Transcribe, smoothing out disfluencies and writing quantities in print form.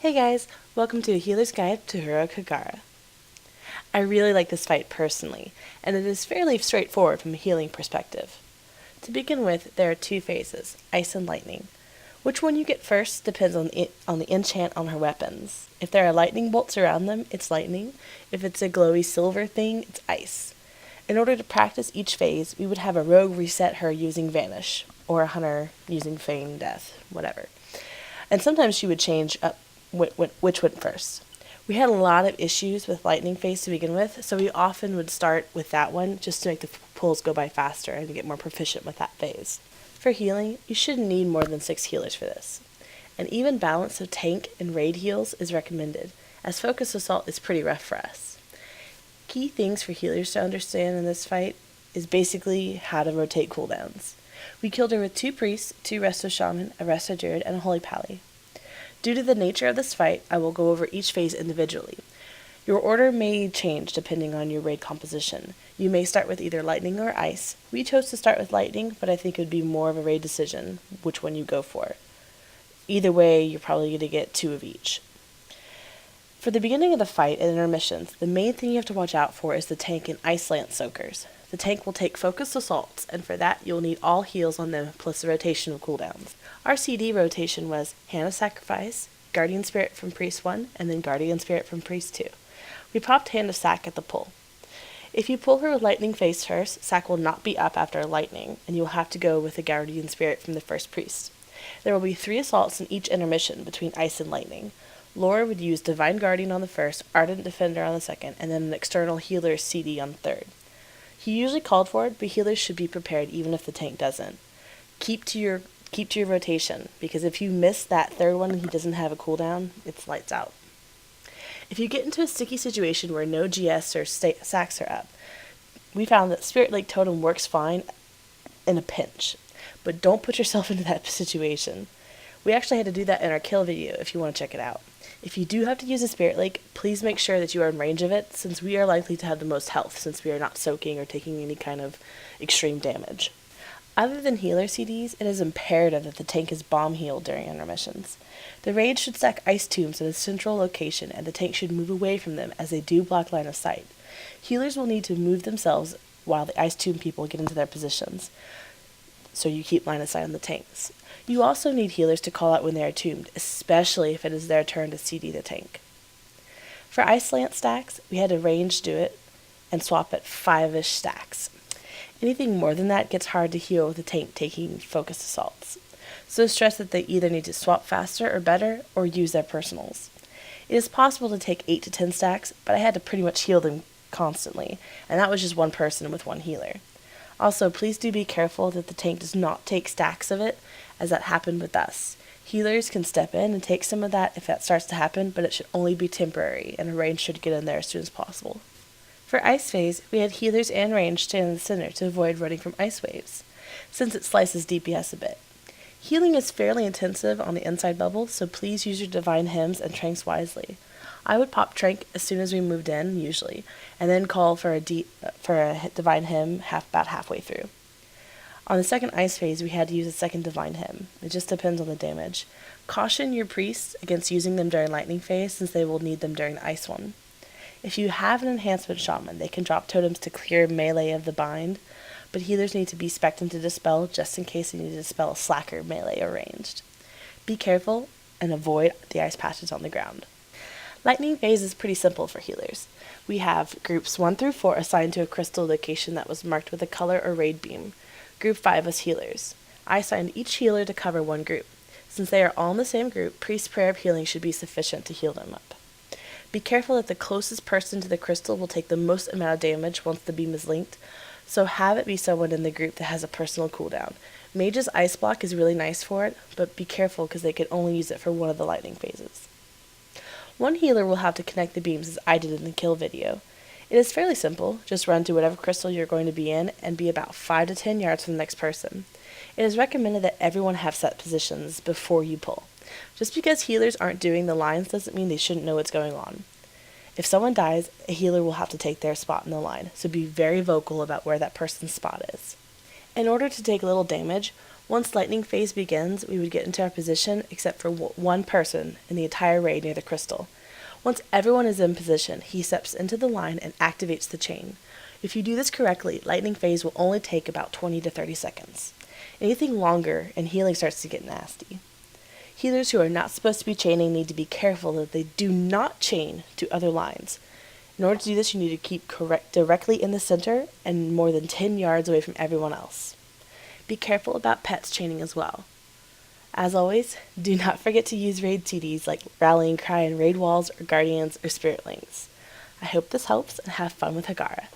Hey guys, welcome to A Healer's Guide to Heroic Hagara. I really like this fight personally, and it is fairly straightforward from a healing perspective. To begin with, there are two phases, Ice and Lightning. Which one you get first depends on the enchant on her weapons. If there are lightning bolts around them, it's lightning. If it's a glowy silver thing, it's ice. In order to practice each phase, we would have a rogue reset her using Vanish, or a hunter using Feign Death, whatever. And sometimes she would change up which went first. We had a lot of issues with lightning phase to begin with, so we often would start with that one just to make the pulls go by faster and get more proficient with that phase. For healing, you shouldn't need more than 6 healers for this. An even balance of tank and raid heals is recommended, as Focus Assault is pretty rough for us. Key things for healers to understand in this fight is basically how to rotate cooldowns. We killed her with 2 priests, 2 resto shaman, a resto druid, and a holy pally. Due to the nature of this fight, I will go over each phase individually. Your order may change depending on your raid composition. You may start with either lightning or ice. We chose to start with lightning, but I think it would be more of a raid decision which one you go for. Either way, you're probably going to get 2 of each. For the beginning of the fight and intermissions, the main thing you have to watch out for is the tank and ice lance soakers. The tank will take focused assaults, and for that you'll need all heals on them plus the rotation of cooldowns. Our CD rotation was Hand of Sacrifice, Guardian Spirit from Priest 1, and then Guardian Spirit from Priest 2. We popped Hand of Sac at the pull. If you pull her with Lightning phase first, Sac will not be up after Lightning, and you will have to go with the Guardian Spirit from the first Priest. There will be 3 assaults in each intermission between Ice and Lightning. Laura would use Divine Guardian on the first, Ardent Defender on the second, and then an external healer CD on the third. He usually called for it, but healers should be prepared even if the tank doesn't. Keep to your rotation, because if you miss that third one and he doesn't have a cooldown, it's lights out. If you get into a sticky situation where no GS or sacks are up, we found that Spirit Lake Totem works fine in a pinch, but don't put yourself into that situation. We actually had to do that in our kill video if you want to check it out. If you do have to use a Spirit Lake, please make sure that you are in range of it, since we are likely to have the most health since we are not soaking or taking any kind of extreme damage. Other than healer CDs, it is imperative that the tank is bomb healed during intermissions. The raid should stack ice tombs in a central location, and the tank should move away from them as they do block line of sight. Healers will need to move themselves while the ice tomb people get into their positions, so you keep line of sight on the tanks. You also need healers to call out when they are tombed, especially if it is their turn to CD the tank. For ice lance stacks, we had to range do it and swap at 5-ish stacks. Anything more than that gets hard to heal with the tank taking focused assaults. So stress that they either need to swap faster or better, or use their personals. It is possible to take 8 to 10 stacks, but I had to pretty much heal them constantly, and that was just one person with one healer. Also, please do be careful that the tank does not take stacks of it, as that happened with us. Healers can step in and take some of that if that starts to happen, but it should only be temporary, and a range should get in there as soon as possible. For ice phase, we had healers and range stand in the center to avoid running from ice waves, since it slices DPS a bit. Healing is fairly intensive on the inside bubble, so please use your divine hymns and tranks wisely. I would pop trank as soon as we moved in, usually, and then call for a divine hymn about halfway through. On the second ice phase, we had to use a second divine hymn. It just depends on the damage. Caution your priests against using them during lightning phase, since they will need them during the ice one. If you have an enhancement shaman, they can drop totems to clear melee of the bind, but healers need to be spec'd into dispel just in case you need to dispel a slacker melee or ranged. Be careful and avoid the ice patches on the ground. Lightning phase is pretty simple for healers. We have groups 1 through 4 assigned to a crystal location that was marked with a color or raid beam. Group 5 was healers. I assigned each healer to cover one group. Since they are all in the same group, Priest's Prayer of Healing should be sufficient to heal them up. Be careful that the closest person to the crystal will take the most amount of damage once the beam is linked, so have it be someone in the group that has a personal cooldown. Mage's Ice Block is really nice for it, but be careful because they can only use it for one of the lightning phases. One healer will have to connect the beams as I did in the kill video. It is fairly simple, just run to whatever crystal you're going to be in and be about 5 to 10 yards from the next person. It is recommended that everyone have set positions before you pull. Just because healers aren't doing the lines doesn't mean they shouldn't know what's going on. If someone dies, a healer will have to take their spot in the line, so be very vocal about where that person's spot is. In order to take little damage, Once lightning phase begins, we would get into our position except for one person in the entire raid near the crystal. Once everyone is in position, he steps into the line and activates the chain. If you do this correctly, lightning phase will only take about 20 to 30 seconds. Anything longer, and healing starts to get nasty. Healers who are not supposed to be chaining need to be careful that they do not chain to other lines. In order to do this, you need to keep directly in the center and more than 10 yards away from everyone else. Be careful about pets chaining as well. As always, do not forget to use raid CDs like Rallying Cry and Raid Walls or Guardians or Spiritlings. I hope this helps and have fun with Hagara.